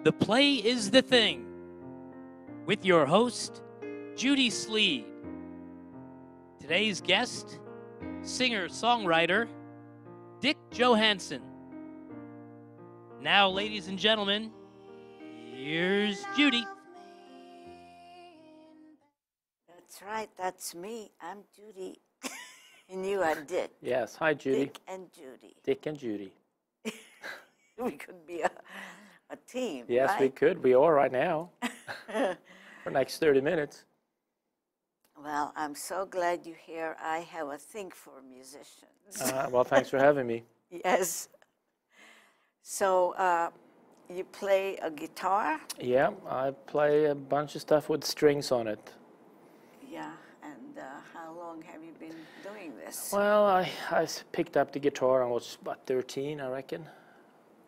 The Play is the Thing, with your host, Judy Sleed. Today's guest, singer-songwriter, Dick Johansson. Now, ladies and gentlemen, here's Judy. That's right, that's me. I'm Judy. And you are Dick. Yes, hi Judy. Dick and Judy. Dick and Judy. We could be a team, Yes, right? we could. We are right now. For the next 30 minutes. Well, I'm so glad you're here. I have a thing for musicians. Well, thanks for having me. Yes. So, you play a guitar? Yeah, I play a bunch of stuff with strings on it. Yeah, and how long have you been doing this? Well, I picked up the guitar when I was about 13, I reckon.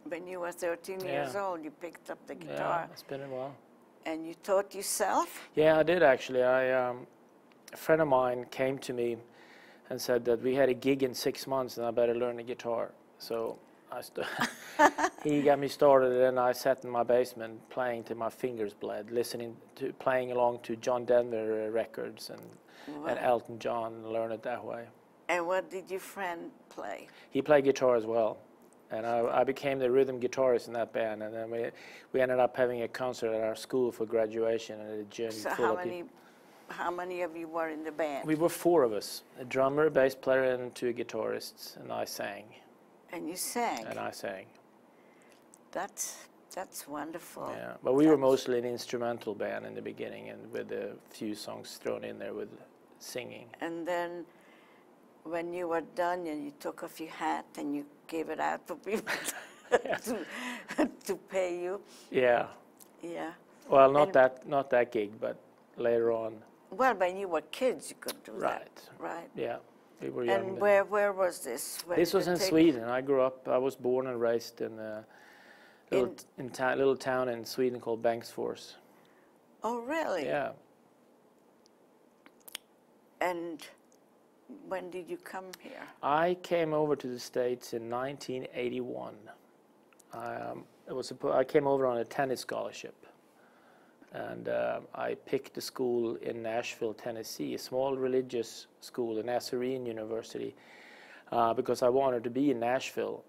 When you were 13 years old, you picked up the guitar. Yeah, it's been a while. And you taught yourself? Yeah, I did actually. A friend of mine came to me and said that we had a gig in 6 months and I better learn the guitar. So he got me started, and I sat in my basement playing till my fingers bled, playing along to John Denver records and Elton John, learn it that way. And what did your friend play? He played guitar as well. And I became the rhythm guitarist in that band, and then we ended up having a concert at our school for graduation, and a journey So full of people. how many of you were in the band? We were 4 of us: a drummer, a bass player, and 2 guitarists, and I sang. And you sang? And I sang. That's wonderful. Yeah, but we were mostly an instrumental band in the beginning, and with a few songs thrown in there with singing. And then when you were done and you took off your hat and you gave it out for people to pay you. Yeah. Yeah. Well, not that gig, but later on. Well, when you were kids, you could do that. Right. Right. Yeah, we were young. And where was this? This was in Sweden. I was born and raised in a little town in Sweden called Bengtsfors. Oh, really? Yeah. And when did you come here? I came over to the States in 1981. I came over on a tennis scholarship, and I picked a school in Nashville, Tennessee, a small religious school, a Nazarene University, because I wanted to be in Nashville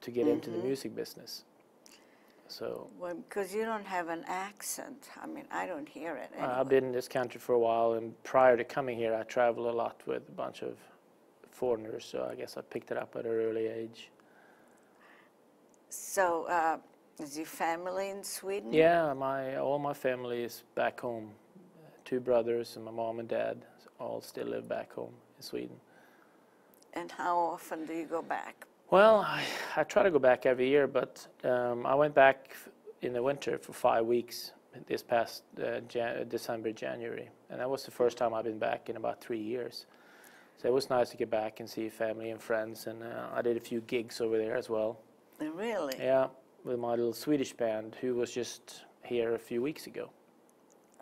to get into the music business. So. Well, because you don't have an accent. I mean, I don't hear it anyway. I've been in this country for a while, and prior to coming here, I traveled a lot with a bunch of foreigners, so I guess I picked it up at an early age. So, is your family in Sweden? Yeah, all my family is back home. 2 brothers and my mom and dad all still live back home in Sweden. And how often do you go back? Well, I try to go back every year, but I went back in the winter for 5 weeks this past December, January. And that was the first time I've been back in about 3 years. So it was nice to get back and see family and friends. And I did a few gigs over there as well. Really? Yeah, with my little Swedish band who was just here a few weeks ago.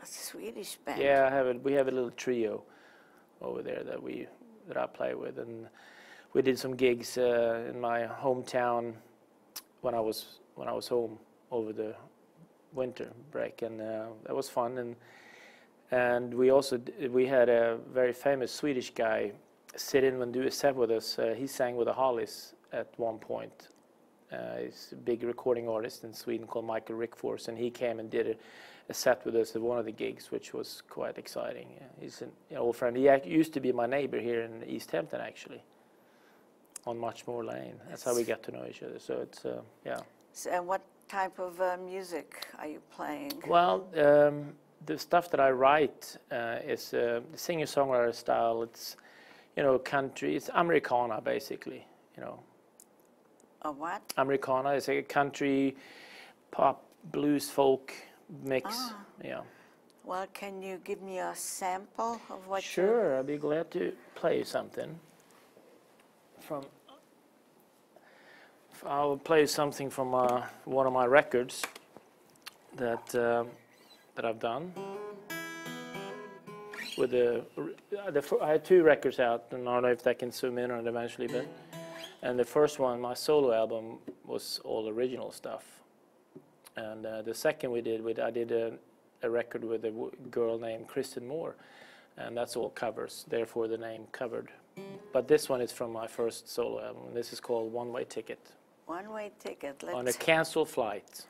A Swedish band? Yeah, we have a little trio over there that I play with. And we did some gigs in my hometown when I was home over the winter break, and that was fun. And we had a very famous Swedish guy sit in and do a set with us. He sang with the Hollies at one point. He's a big recording artist in Sweden called Michael Rickfors, and he came and did a set with us at one of the gigs, which was quite exciting. He's an old friend. He used to be my neighbor here in East Hampton, actually, on Muchmore Lane. That's how we got to know each other. So it's yeah. So, and what type of music are you playing? Well, the stuff that I write is the singer-songwriter style. It's country. It's Americana, basically. A what? Americana is a country, pop, blues, folk mix. Ah. Yeah. Well, can you give me a sample of what? Sure, I'd be glad to play something. I'll play something from one of my records that I've done. I had 2 records out, and I don't know if I can zoom in on it eventually, but. And the first one, my solo album, was all original stuff. And the second I did a record with a girl named Kristen Moore, and that's all covers, therefore the name Covered. But this one is from my first solo album. This is called One Way Ticket. One Way Ticket. On a canceled flight.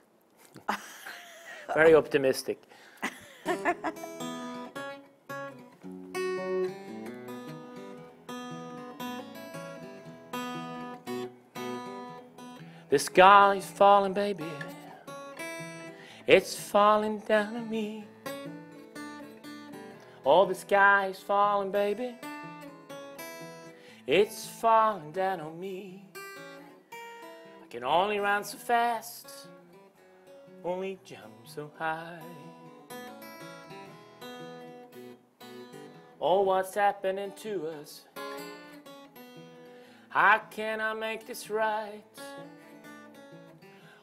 Very optimistic. The sky is falling, baby. It's falling down on me. Oh, the sky is falling, baby. It's falling down on me. I can only run so fast, only jump so high. Oh, what's happening to us? How can I make this right?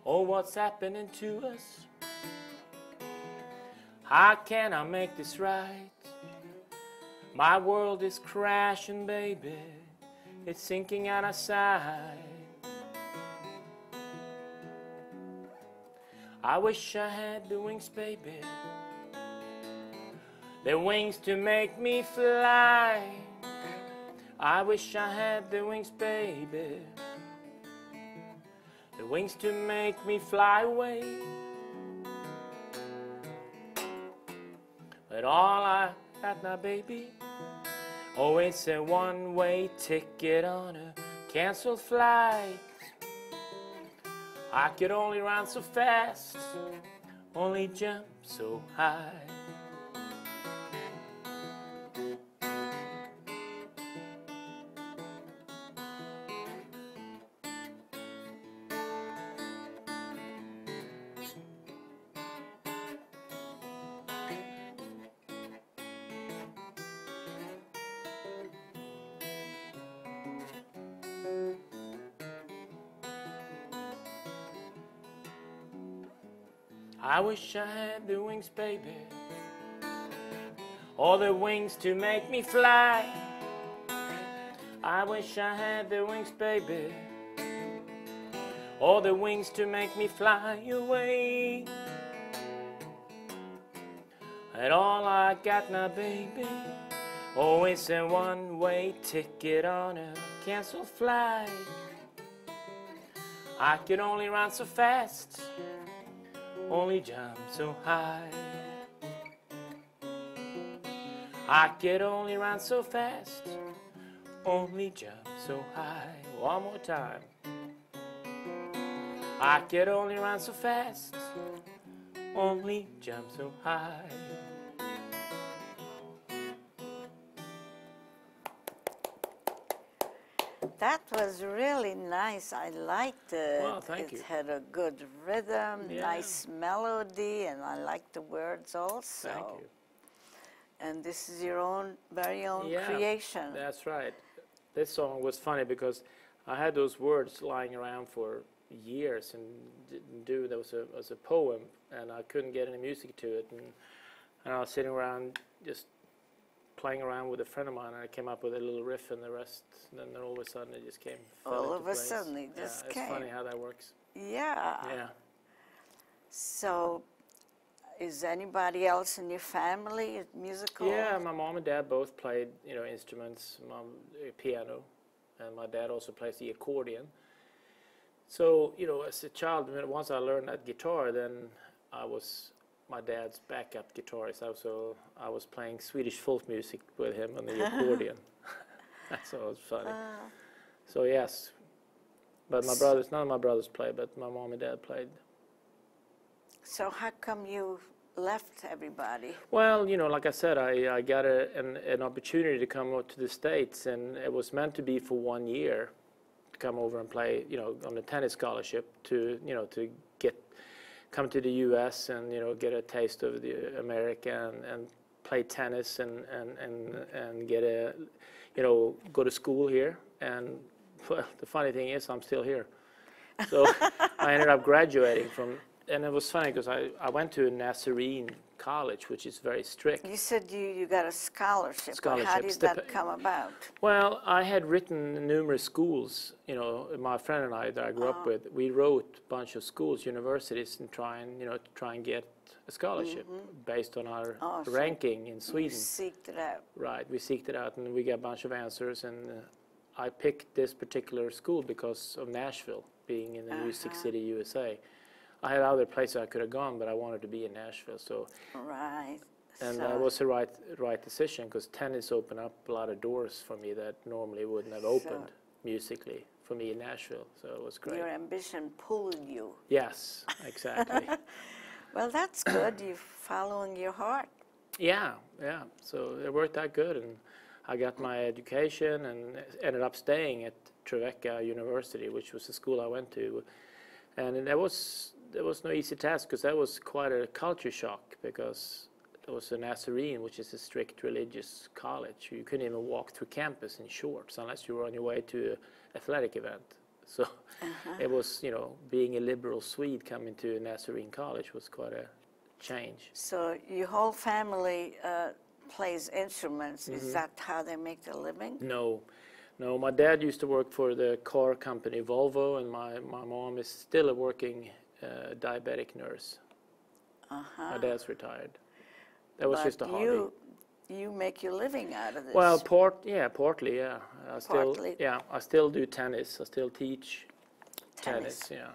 Oh, what's happening to us? How can I make this right? My world is crashing, baby. It's sinking out of sight. I wish I had the wings, baby. The wings to make me fly. I wish I had the wings, baby. The wings to make me fly away. But all I got now, baby, oh, it's a one-way ticket on a canceled flight. I could only run so fast, only jump so high. I wish I had the wings, baby, all the wings to make me fly. I wish I had the wings, baby, all the wings to make me fly away. And all I got now, baby, oh, it's a one-way ticket on a canceled flight. I can only run so fast, only jump so high. I can only run so fast, only jump so high. One more time. I can only run so fast, only jump so high. That was really nice. I liked it. Well, thank you. It had a good rhythm, Yeah. nice melody, and I liked the words also. Thank you. And this is your own, very own Yeah, creation. That's right. This song was funny because I had those words lying around for years and didn't do. There was a poem, and I couldn't get any music to it. And I was sitting around just playing around with a friend of mine, and I came up with a little riff, and the rest, then all of a sudden it just came. All of a sudden it just came. It's funny how that works. Yeah. Yeah. So, is anybody else in your family musical? Yeah, my mom and dad both played, instruments. Mom piano, and my dad also plays the accordion. So, as a child, once I learned that guitar, then I was my dad's backup guitarist. I was playing Swedish folk music with him on the accordion. So it was funny. So yes, but none of my brothers played, but my mom and dad played. So how come you left everybody? Well, like I said, I got an opportunity to come out to the States, and it was meant to be for 1 year to come over and play, on a tennis scholarship to come to the U.S. and get a taste of the America and play tennis and get a go to school here. And well, the funny thing is I'm still here. So I ended up graduating from, and it was funny because I went to a Nazarene college, which is very strict. You said you got a scholarship. But how Scholarship. did that come about? Well, I had written numerous schools. You know, my friend and I that I grew up with, we wrote a bunch of schools, universities, and try and get a scholarship based on our ranking in Sweden. You seeked it out. Right, we seeked it out, and we got a bunch of answers. And I picked this particular school because of Nashville, being in the Music City, USA. I had other places I could have gone, but I wanted to be in Nashville. So, right. and that was the right decision, because tennis opened up a lot of doors for me that normally wouldn't have opened musically for me in Nashville. So it was great. Your ambition pulled you. Yes, exactly. Well, that's good. You're following your heart. Yeah. So it worked out good, and I got my education and ended up staying at Trevecca University, which was the school I went to. And there was no easy task, because that was quite a culture shock, because it was a Nazarene, which is a strict religious college. You couldn't even walk through campus in shorts unless you were on your way to an athletic event. So it was, being a liberal Swede coming to a Nazarene college was quite a change. So your whole family plays instruments. Is that how they make their living? No, my dad used to work for the car company Volvo, and my mom is still a working diabetic nurse. My dad's retired. That was just a hobby. You make your living out of this. Well, partly, yeah. Partly. I still do tennis. I still teach tennis, yeah.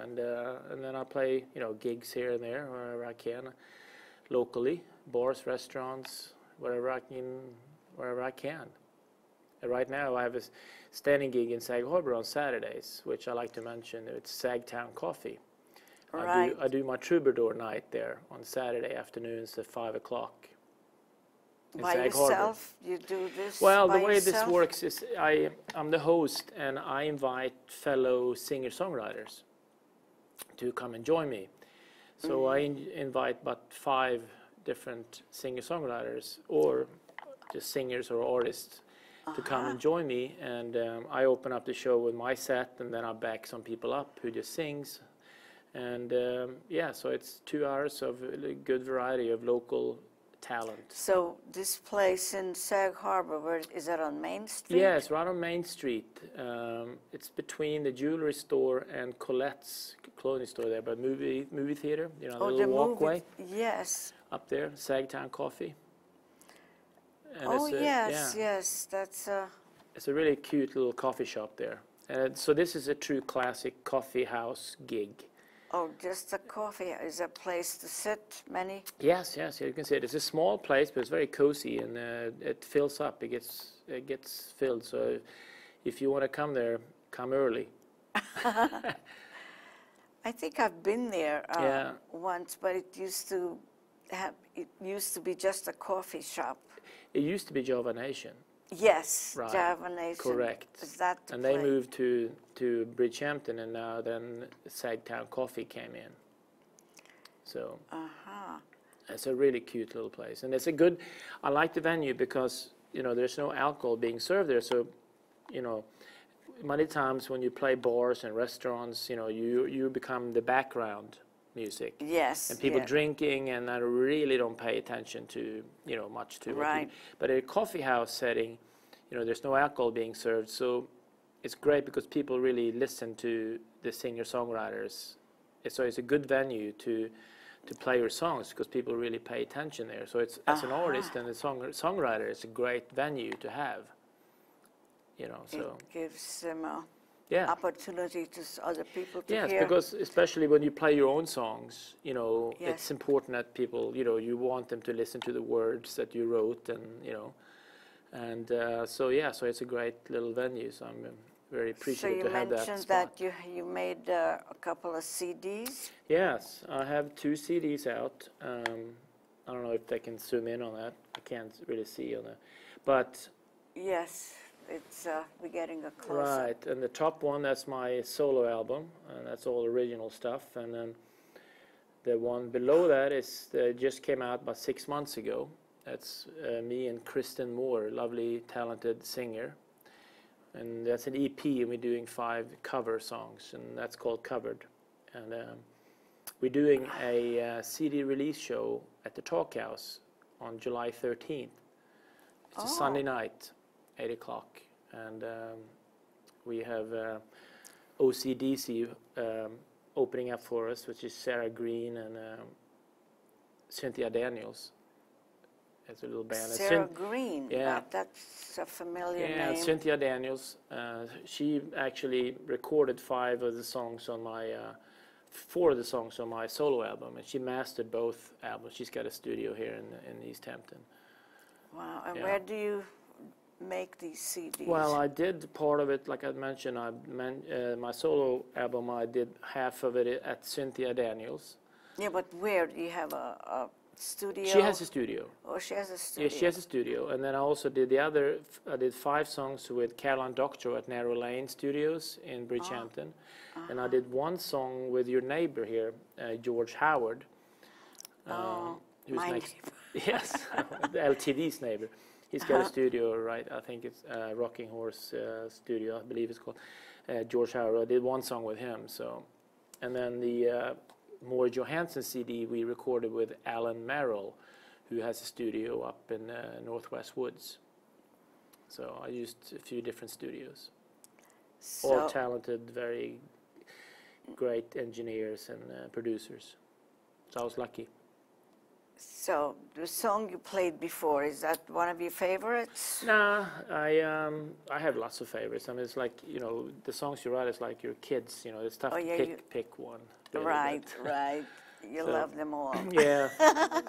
And then I play, gigs here and there wherever I can, locally, bars, restaurants, wherever I can. And right now I have a standing gig in Sag Harbor on Saturdays, which I like to mention. It's Sagtown Coffee. Right. I do my troubadour night there on Saturday afternoons at 5 o'clock. By yourself? You do this Well, by the way yourself? this works is I'm the host, and I invite fellow singer-songwriters to come and join me. So I invite about 5 different singer-songwriters, or just singers or artists, to come and join me. And I open up the show with my set, and then I back some people up who just sings. And so it's 2 hours of a good variety of local talent. So this place in Sag Harbor, is that on Main Street? Yes, right on Main Street. It's between the jewelry store and Colette's clothing store there, but movie theater, the little walkway. Yes. Up there, Sagtown Coffee. And yes, that's it's a really cute little coffee shop there. And so this is a true classic coffee house gig. Oh, just a coffee. Is a place to sit, many? Yes, you can see it. It's a small place, but it's very cozy, and it fills up. It gets filled. So if you want to come there, come early. I think I've been there once, but it used to be just a coffee shop. It used to be Johansson. Yes, Right. Johansson. Correct. Is that the And they place? moved to Bridgehampton, and now then Sagtown Coffee came in. So it's a really cute little place, and I like the venue because there's no alcohol being served there. So many times when you play bars and restaurants, you become the background music. Yes. And people drinking, and I really don't pay attention to much to Right. But at a coffee house setting, there's no alcohol being served, so it's great because people really listen to the singer-songwriters. So it's a good venue to play your songs because people really pay attention there. So it's as an artist and a songwriter, it's a great venue to have. So it gives them opportunity to other people to yes, hear. because especially when you play your own songs, Yes. it's important that people, you want them to listen to the words that you wrote, and so it's a great little venue. So I'm very appreciative to have that spot. So you mentioned that you made a couple of CDs. Yes, I have 2 CDs out. I don't know if they can zoom in on that. I can't really see on that, but Yes. It's we're getting a close-up. right, and the top one, that's my solo album, and that's all original stuff. And then the one below that just came out about 6 months ago. That's me and Kristen Moore, lovely, talented singer. And that's an EP, and we're doing 5 cover songs, and that's called Covered. And we're doing a CD release show at the Talk House on July 13th. It's a Sunday night, 8 o'clock, and we have OCDC opening up for us, which is Sarah Green and Cynthia Daniels. It's a little band. Sarah Green, yeah, that's a familiar name. Yeah, Cynthia Daniels. She actually recorded 5 of the songs on my, 4 of the songs on my solo album, and she mastered both albums. She's got a studio here in East Hampton. Wow, and where do you make these CDs? Well, I did part of it, like I mentioned, my solo album, I did half of it at Cynthia Daniels. Yeah, but where? Do you have a studio? She has a studio. Oh, she has a studio. Yeah, she has a studio. And then I also did the other, I did 5 songs with Caroline Doctorow at Narrow Lane Studios in Bridgehampton. And I did 1 song with your neighbor here, George Howard. My neighbor. Yes, the LTD's neighbor. He's got a studio, right? I think it's Rocking Horse Studio, I believe it's called. George Howard. I did 1 song with him. So, and then the more Johansson CD we recorded with Alan Merrill, who has a studio up in Northwest Woods. So I used a few different studios. So, all talented, very great engineers and producers. So I was lucky. So the song you played before, is that one of your favorites? Nah, I have lots of favorites. I mean, it's like, you know, the songs you write is like your kids. You know, it's tough to pick one. Really, right. You love them all. Yeah,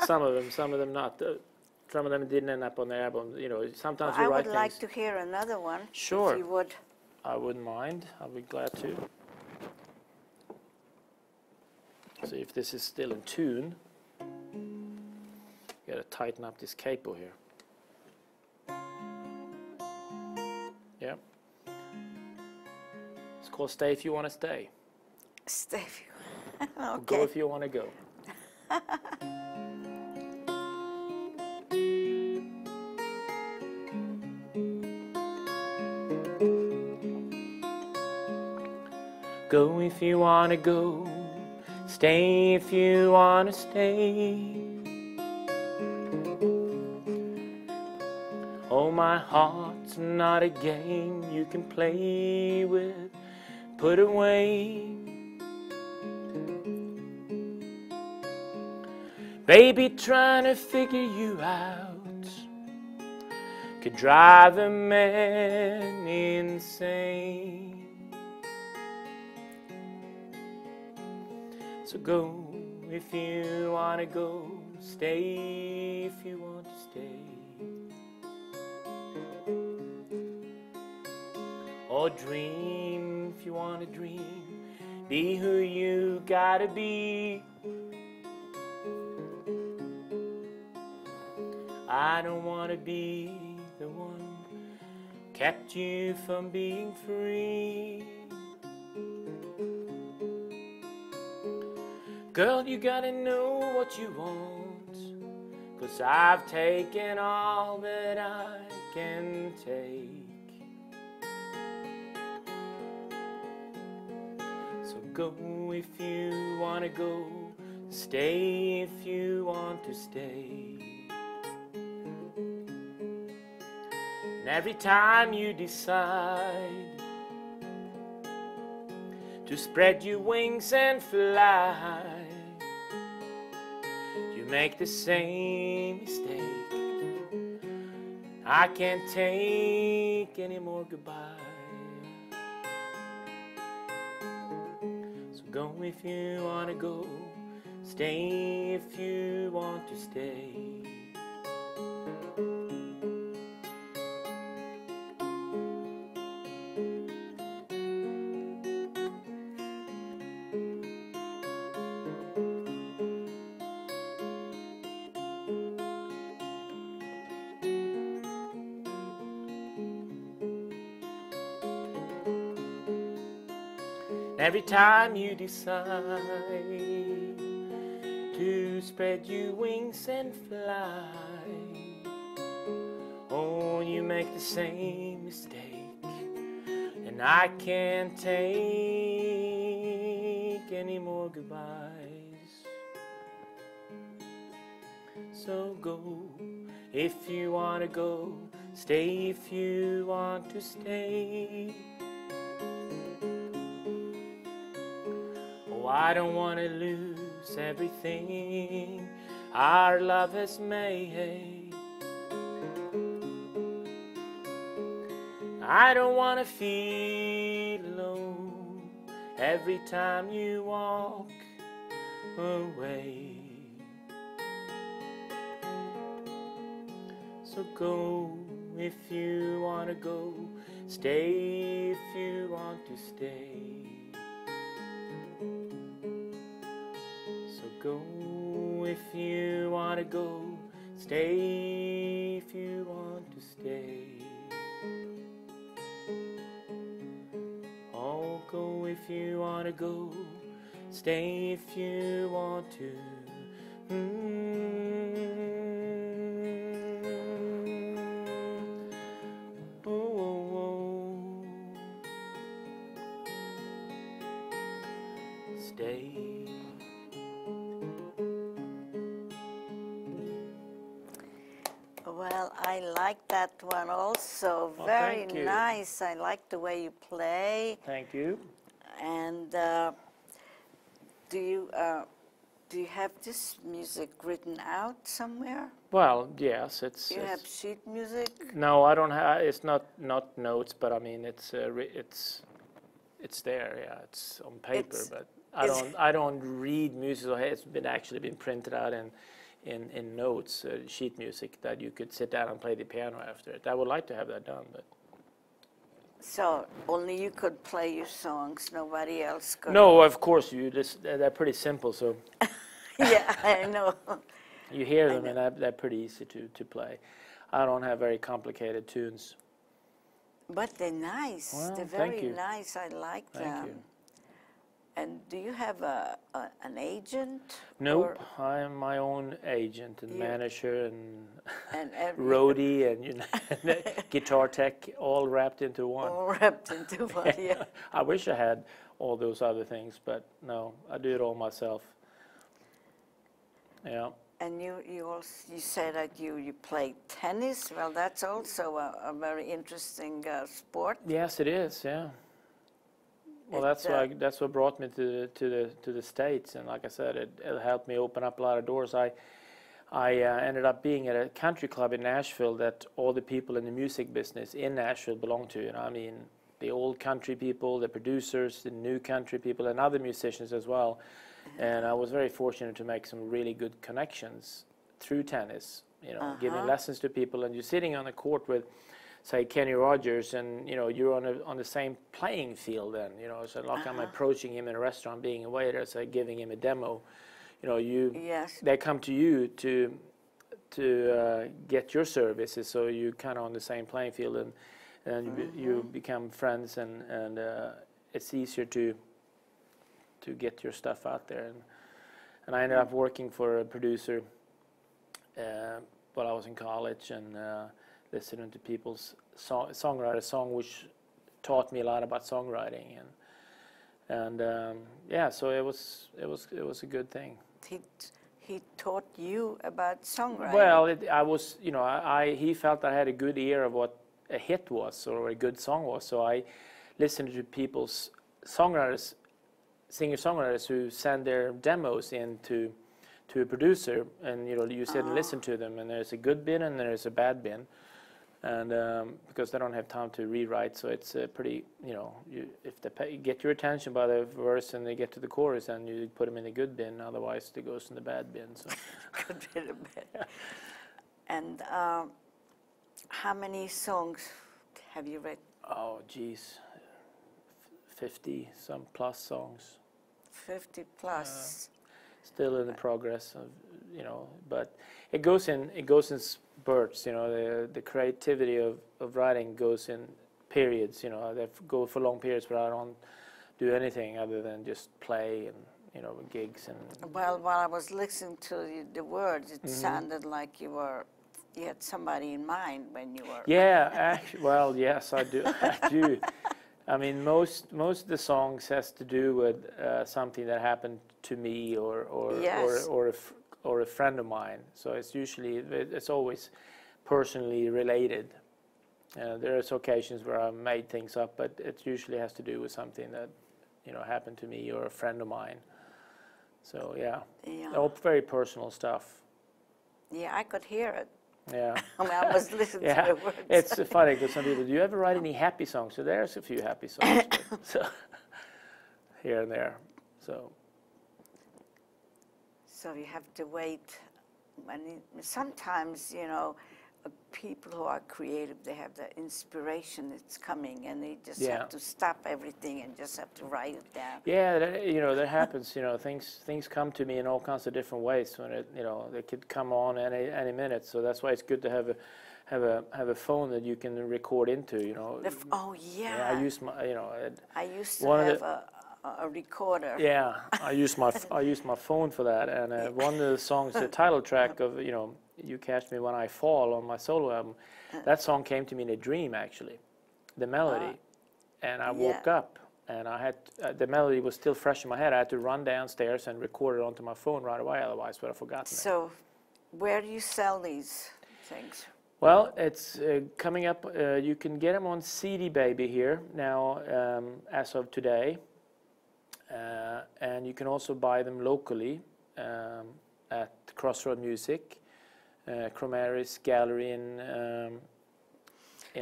some of them not. Some of them didn't end up on the album. You know, sometimes we write things. I would like to hear another one. Sure. If you would. I wouldn't mind. I'll be glad to. See if this is still in tune. Gotta tighten up this capo here. Yeah. It's called Stay If You Want to Stay. Stay if you okay. Go if you want to go. Go if you want to go. Stay if you want to stay. Oh, my heart's not a game you can play with, put away. Baby, trying to figure you out could drive a man insane. So go if you want to go, stay if you want to stay. Or dream if you want to dream, be who you gotta be. I don't want to be the one kept you from being free. Girl, you gotta know what you want, 'cause I've taken all that I can take. So go if you want to go, stay if you want to stay. And every time you decide to spread your wings and fly, you make the same mistake. I can't take any more goodbye. So go if you want to go, stay if you want to stay. Every time you decide to spread your wings and fly, oh, you make the same mistake. And I can't take any more goodbyes. So go if you want to go, stay if you want to stay. Oh, I don't want to lose everything our love has made. I don't want to feel alone every time you walk away. So go if you want to go, stay if you want to stay. So go if you want to go, stay if you want to stay. Oh, go if you want to go, stay if you want to. Stay. Well, I like that one also. Well, very thank you. nice. I like the way you play. Thank you. And do you have this music written out somewhere? Well, yes, Do you have sheet music? No, I don't have. It's not notes, but I mean it's there. Yeah, it's on paper, but I don't read music. So it's actually been printed out in notes, sheet music that you could sit down and play the piano after it. I would like to have that done, but. So only you could play your songs. Nobody else could. No, of course you. They're pretty simple, so. Yeah, I know. You hear them, and they're pretty easy to play. I don't have very complicated tunes. But they're nice. Well, they're thank very you. nice. I like them. Thank you. And do you have an agent? Nope, I am my own agent and manager and every- roadie and guitar tech, all wrapped into one. All wrapped into one, yeah. I wish I had all those other things, but no, I do it all myself. Yeah. And you say that you play tennis. Well, that's also a very interesting sport. Yes, it is. Yeah. Well, that's what brought me to the States, and like I said, it helped me open up a lot of doors. I ended up being at a country club in Nashville that all the people in the music business in Nashville belong to. You know, I mean, the old country people, the producers, the new country people, and other musicians as well. And I was very fortunate to make some really good connections through tennis. You know, giving lessons to people, and you're sitting on the court with, say, Kenny Rogers, and you know you're on the same playing field. Then you know, so like I'm approaching him in a restaurant, being a waiter, so giving him a demo. You know, they come to you to get your services, so you kind of on the same playing field, and you become friends, and it's easier to get your stuff out there. And I ended up working for a producer while I was in college, and listening to people's songwriters' song, which taught me a lot about songwriting, and yeah, so it was a good thing. He taught you about songwriting. Well, I was, you know, he felt I had a good ear of what a hit was or a good song was, so I listened to people's songwriters, singer-songwriters who send their demos in to a producer, and you know, you sit and listen to them, and there's a good bin and there's a bad bin, and because they don't have time to rewrite, so it's pretty, you know, if they get your attention by the verse and they get to the chorus, and you put them in the good bin, otherwise it goes in the bad bin. So. Good bin, bad. And how many songs have you written? Oh, geez, 50 some plus songs. 50 plus. Still in the progress of, you know, but it goes in spurts. You know, the creativity of writing goes in periods. You know, they go for long periods where I don't do anything other than just play and, you know, gigs and. Well, while I was listening to the words, it sounded like you had somebody in mind when you were. Yeah, actually, well, yes, I do. I do. I mean, most of the songs has to do with something that happened to me or or a friend of mine. So it's always personally related. There's occasions where I made things up, but it usually has to do with something that happened to me or a friend of mine. So yeah. All very personal stuff. Yeah, I could hear it. Yeah. I mean, I was listening to the words. It's funny because some people, do you ever write any happy songs? So there's a few happy songs, so here and there. So you have to wait. Sometimes, people who are creative, they have the inspiration that's coming, and they just have to stop everything and just have to write it down. Yeah, that happens. Things come to me in all kinds of different ways. When they could come on any minute. So that's why it's good to have a phone that you can record into. Oh yeah. Yeah, I use my I used to have a recorder. Yeah, I use my phone for that. And one of the songs, the title track of You Catch Me When I Fall on my solo album, that song came to me in a dream, actually, the melody. And I woke up, and I had the melody was still fresh in my head. I had to run downstairs and record it onto my phone right away, otherwise I would have forgotten it. So where do you sell these things? Well, it's coming up. You can get them on CD Baby here now, as of today. And you can also buy them locally at Crossroad Music, Cromaris Gallery in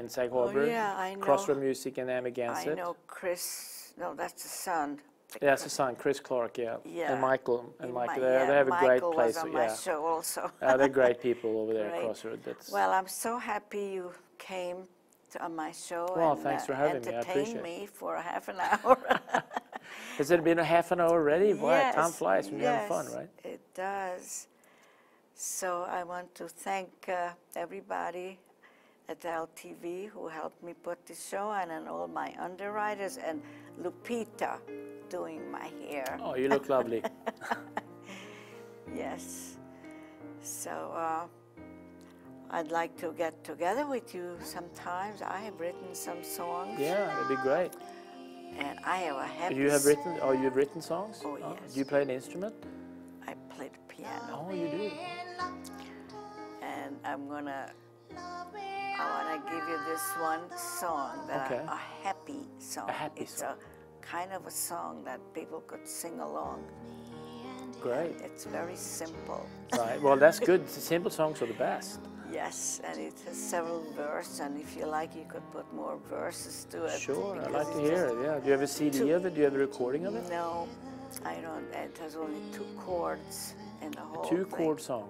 Sag Harbor. Oh, yeah, I know. Crossroad Music in Amagansett. I know Chris. No, that's the son. Yeah, that's the son, Chris Clark. Yeah. And Michael. And Michael. They have a great place. Was on my show also. They're great people over there at Crossroad. Well, I'm so happy you came on my show. Well, and thanks for having me. I appreciate it. Entertained me for a half an hour. Has it been a half an hour already? Yes, Wow, time flies when you're having fun, right? It does. So I want to thank everybody at LTV who helped me put this show on, and all my underwriters, and Lupita doing my hair. Oh, you look lovely. Yes. So I'd like to get together with you sometimes. I have written some songs. Yeah, that'd be great. And I have a happy... You've written songs? Oh, yes. Do you play an instrument? I play the piano. Oh, you do? And I want to give you this one song, a happy song. A happy song. It's a kind of a song that people could sing along. Great. And it's very simple. Right, well, that's good. The simple songs are the best. Yes, and it has several verses, and if you like, you could put more verses to it. Sure, I'd like to hear it, yeah. Do you have a CD of it? Do you have a recording of it? No, I don't. It has only 2 chords in the whole thing. 2-chord song.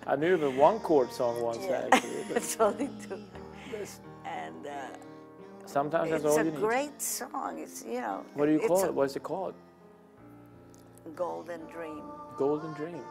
I knew of a 1-chord song once, actually. It's only 2. And sometimes that's all you need. It's a great song. It's, What do you call it? What's it called? Golden Dream. Golden Dream.